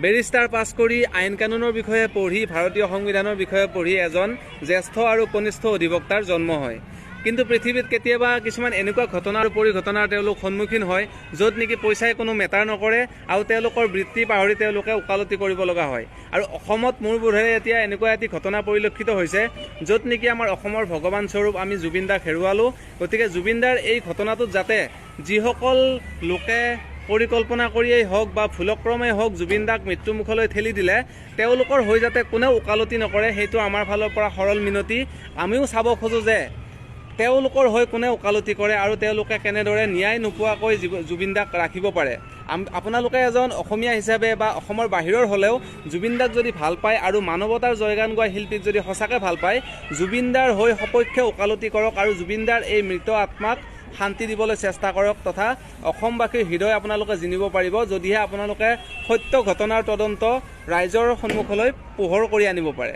Barrister পাছ কৰি আইন কানুনৰ বিষয়ে পঢ়ি ভাৰতীয় সংবিধানৰ বিষয়ে পঢ়ি এজন জ্যেষ্ঠ আৰু কনিষ্ঠ অধিবক্তাৰ জন্ম হয়। কিন্তু পৃথিৱীত কেতিয়াবা কিছুমান এনেকুৱা ঘটনা আৰু পৰিঘটনাৰ তেওঁলোক সন্মুখীন হয় য'ত নেকি পইচাই কোনো মেটাৰ নকৰে আৰু তেওঁলোকৰ বৃত্তি পাহৰি তেওঁলোকে ওকালতি কৰিব লগা হয়। আৰু অসমত মোৰ বোধেৰে এতিয়া এনেকুৱা এটি ঘটনা পৰিলক্ষিত হৈছে য'ত নেকি আমাৰ অসমৰ ভগৱান স্বৰূপ আমি জুবিন দাক হেৰুৱালোঁ। গতিকে জুবিন দাৰ এই ঘটনাটোত যাতে যিসকল লোকে পৰিকল্পনা কৰিয়েই হওক বা ভুলক্ৰমেই হওক জুবিন দাক মৃত্যুমুখলৈ ঠেলি দিলে তেওঁলোকৰ হৈ যাতে কোনেও ওকালতি নকৰে, সেইটো আমাৰ ফালৰ পৰা সৰল মিনতি। আমিও চাব খোজোঁ যে তেওঁলোকৰ হৈ কোনে ওকালতি কৰে আৰু তেওঁলোকে কেনেদৰে ন্যায় নোপোৱাকৈ জুবিন দাক ৰাখিব পাৰে। আপোনালোকে এজন অসমীয়া হিচাপে বা অসমৰ বাহিৰৰ হ'লেও জুবিন দাক যদি ভাল পায় আৰু মানৱতাৰ জয়গান গোৱা শিল্পীক যদি সঁচাকৈ ভাল পায়, জুবিন দাৰ হৈ সপক্ষে ওকালতি কৰক আৰু জুবিন দাৰ এই মৃত আত্মাক শান্তি দিবলৈ চেষ্টা কৰক, তথা অসমবাসীৰ হৃদয় আপোনালোকে জিনিব পাৰিব যদিহে আপোনালোকে সত্য ঘটনাৰ তদন্ত ৰাইজৰ সন্মুখলৈ পোহৰ কৰি আনিব পাৰে।